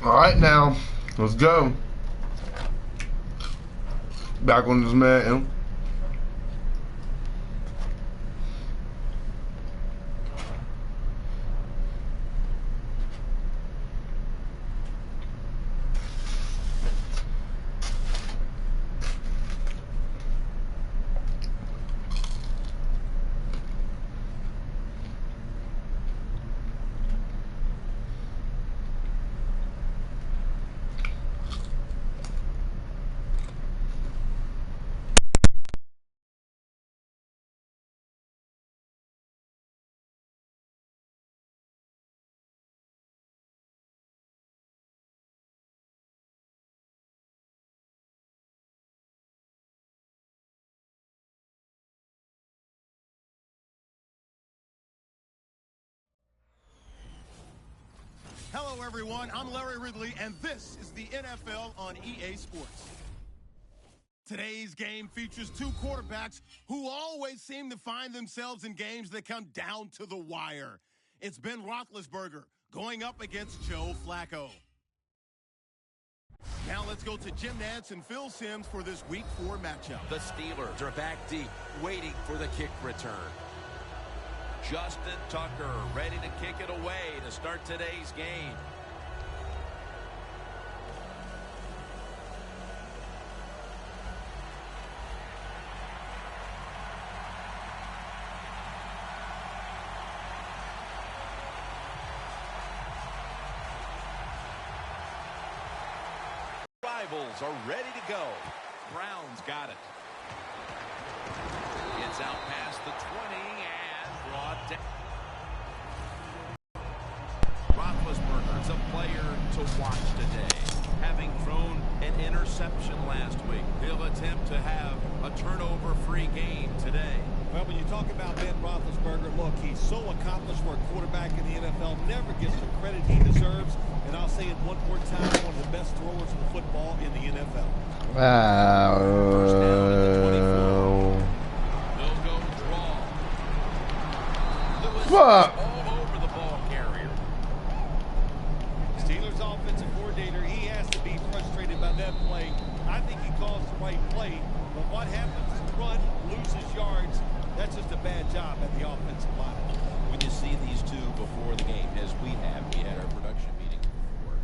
All right, now let's go. Back on this man. Hello, everyone. I'm Larry Ridley, and this is the NFL on EA Sports. Today's game features two quarterbacks who always seem to find themselves in games that come down to the wire. It's Ben Roethlisberger going up against Joe Flacco. Now let's go to Jim Nantz and Phil Simms for this Week 4 matchup. The Steelers are back deep, waiting for the kick return. Justin Tucker ready to kick it away to start today's game. Rivals are ready to go. Brown's got it. It's out past the 20 and brought down. Roethlisberger's a player to watch today. Having thrown an interception last week, he'll attempt to have a turnover-free game today. Well, when you talk about Ben Roethlisberger, look, he's so accomplished for a quarterback in the NFL, never gets the credit he deserves. And I'll say it one more time, one of the best throwers of football in the NFL. First down at the 24. They'll go draw. Lewis all over the ball carrier. Steelers offensive coordinator, he has to be frustrated by that play. I think he calls the right play, but what happens is run, loses yards. That's just a bad job at the offensive line. When you see these two before the game, as we had our production meeting before,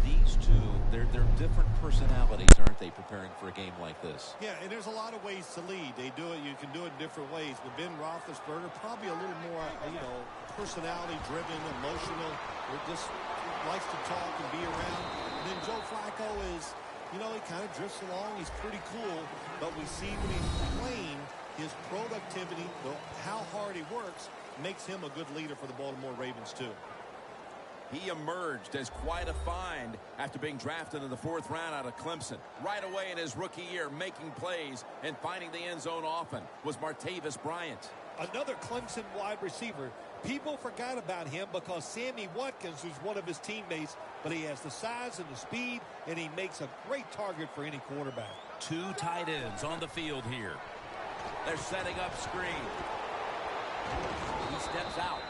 these two, they're different personalities, aren't they, preparing for a game like this? Yeah, and there's a lot of ways to lead. They do it, you can do it in different ways. But Ben Roethlisberger, probably a little more, personality-driven, emotional, or just likes to talk and be around. And then Joe Flacco is, he kind of drifts along. He's pretty cool, but we see when he's playing, his productivity, how hard he works, makes him a good leader for the Baltimore Ravens, too. He emerged as quite a find after being drafted in the 4th round out of Clemson. Right away in his rookie year, making plays and finding the end zone often was Martavis Bryant. Another Clemson wide receiver. People forgot about him because Sammy Watkins was one of his teammates, but he has the size and the speed, and he makes a great target for any quarterback. Two tight ends on the field here. They're setting up screen. He steps out.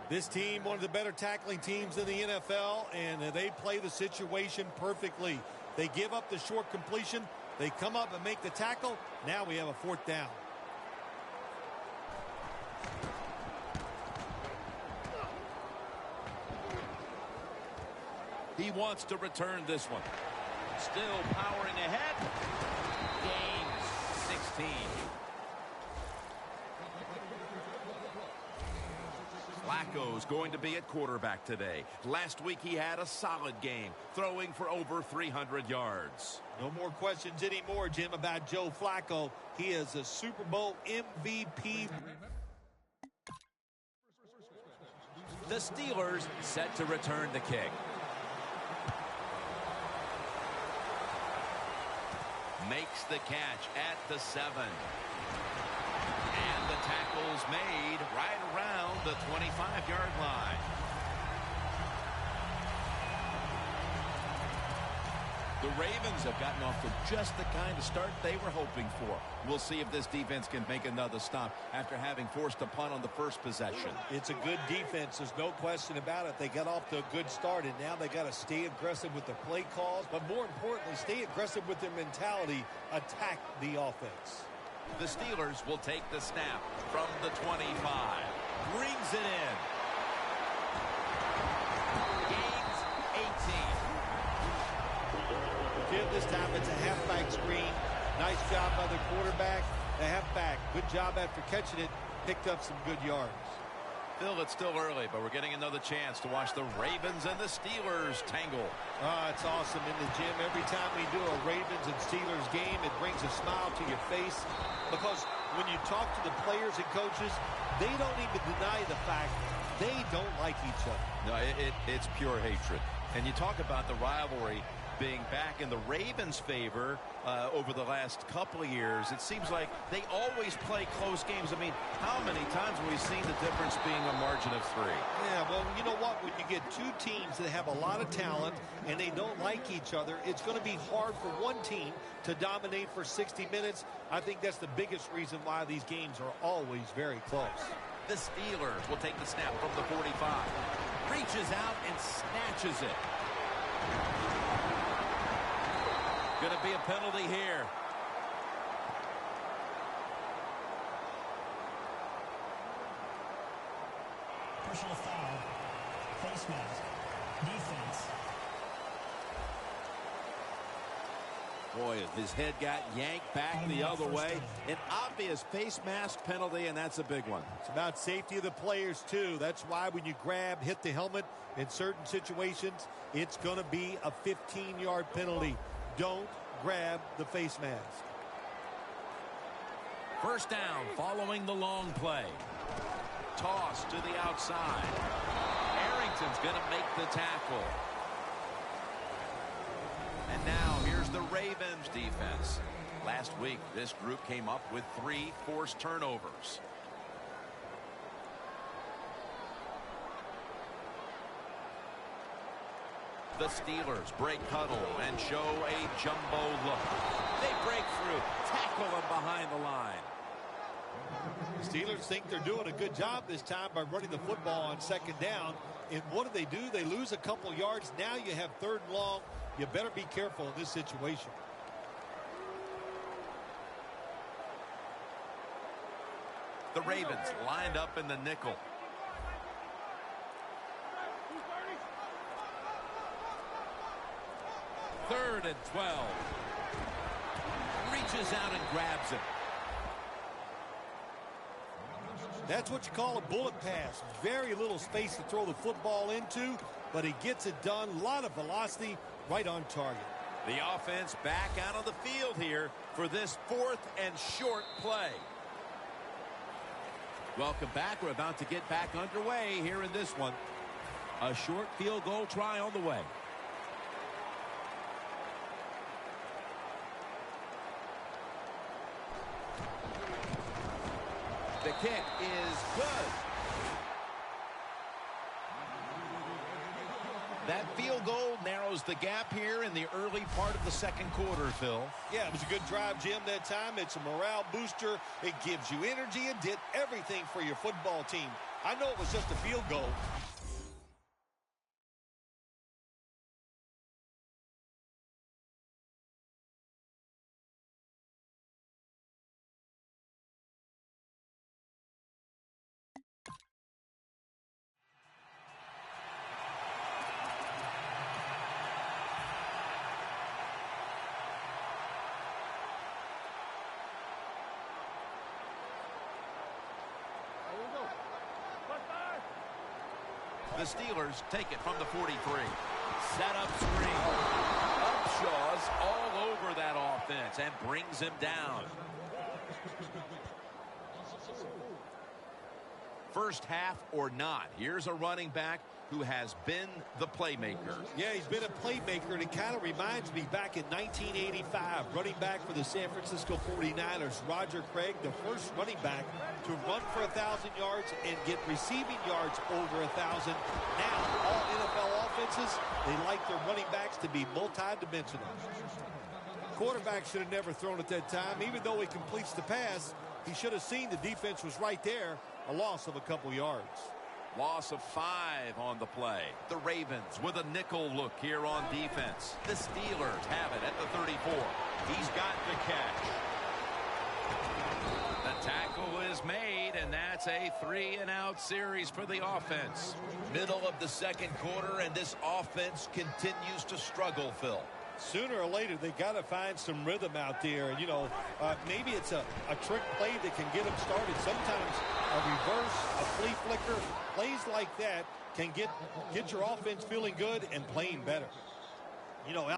This team, one of the better tackling teams in the NFL, and they play the situation perfectly. They give up the short completion. They come up and make the tackle. Now we have a 4th down. He wants to return this one. Still powering ahead. Gains 16. Flacco's going to be at quarterback today. Last week he had a solid game, throwing for over 300 yards. No more questions anymore, Jim, about Joe Flacco. He is a Super Bowl MVP. The Steelers set to return the kick. Makes the catch at the 7. And the tackle's made right around the 25-yard line. The Ravens have gotten off to just the kind of start they were hoping for. We'll see if this defense can make another stop after having forced a punt on the first possession. It's a good defense. There's no question about it. They got off to a good start, and now they got to stay aggressive with their play calls, but more importantly, stay aggressive with their mentality. Attack the offense. The Steelers will take the snap from the 25. Brings it in. Gains 18. Jim, this time it's a halfback screen. Nice job by the quarterback. The halfback, good job after catching it. Picked up some good yards. Phil, it's still early, but we're getting another chance to watch the Ravens and the Steelers tangle. It's awesome in the gym. Every time we do a Ravens and Steelers game, it brings a smile to your face. Because when you talk to the players and coaches, they don't even deny the fact they don't like each other. No, it's pure hatred. And you talk about the rivalry being back in the Ravens' favor over the last couple of years. It seems like they always play close games. I mean, how many times have we seen the difference being a margin of 3? Yeah, well, you know what? When you get two teams that have a lot of talent and they don't like each other, it's going to be hard for one team to dominate for 60 minutes. I think that's the biggest reason why these games are always very close. The Steelers will take the snap from the 45. Reaches out and snatches it. Going to be a penalty here. Personal foul. Face mask. Defense. Boy, his head got yanked back the other way. An obvious face mask penalty, and that's a big one. It's about safety of the players, too. That's why when you grab, hit the helmet in certain situations, it's going to be a 15-yard penalty. Don't grab the face mask. First down following the long play. Toss to the outside. Arrington's going to make the tackle. And now here's the Ravens defense. Last week, this group came up with 3 forced turnovers. The Steelers break huddle and show a jumbo look. They break through, tackle them behind the line. Steelers think they're doing a good job this time by running the football on second down. And what do? They lose a couple yards. Now you have third and long. You better be careful in this situation. The Ravens lined up in the nickel. Third and 12. Reaches out and grabs it. That's what you call a bullet pass. Very little space to throw the football into, but he gets it done. A lot of velocity, right on target. The offense back out on the field here for this 4th and short play. Welcome back. We're about to get back underway here in this one. A short field goal try on the way. The kick is good. That field goal narrows the gap here in the early part of the second quarter, Phil. Yeah, it was a good drive, Jim, that time. It's a morale booster. It gives you energy and did everything for your football team. I know it was just a field goal. The Steelers take it from the 43. Set up screen. Upshaw's all over that offense and brings him down. First half or not, here's a running back who has been the playmaker. Yeah, he's been a playmaker, and it kind of reminds me back in 1985, running back for the San Francisco 49ers, Roger Craig, the first running back to run for 1,000 yards and get receiving yards over 1,000. Now, all NFL offenses, they like their running backs to be multi-dimensional. Quarterback should have never thrown at that time. Even though he completes the pass, he should have seen the defense was right there. A loss of a couple yards. Loss of 5 on the play. The Ravens with a nickel look here on defense. The Steelers have it at the 34. He's got the catch. The tackle is made, and that's a 3-and-out series for the offense. Middle of the second quarter, and this offense continues to struggle, Phil. Sooner or later, they got to find some rhythm out there. And, you know, maybe it's a trick play that can get them started. Sometimes a reverse, a flea flicker, plays like that can get your offense feeling good and playing better. You know,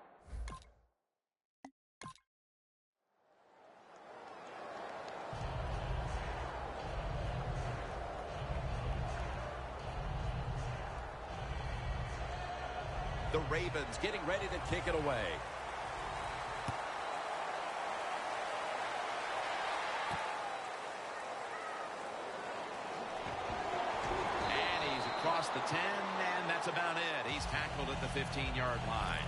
the Ravens getting ready to kick it away. And he's across the 10, and that's about it. He's tackled at the 15-yard line.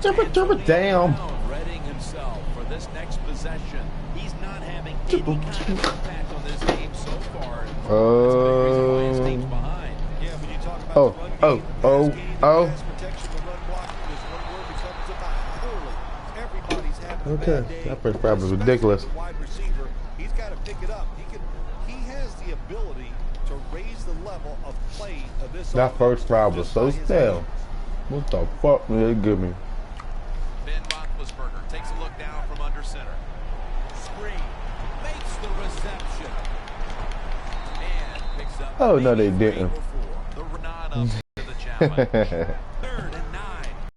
Jump it down. Readying himself for this next possession. He's not having any kind of impact on this game so far. That's a big reason why his team's behind. yeah, when you talk about the run game, the pass protection, the run blocking, there's one word that comes to mind: poorly. Everybody's having a bad day. That first drive was ridiculous. Especially the wide receiver, he's got to pick it up. He has the ability to raise the level of play of this. That first drive was just so by his stale. actions. What the fuck did it give me? Ben Roethlisberger takes a look down from under center. Screen. Makes the reception. And picks up. Oh, no, they didn't. The not up to the challenge.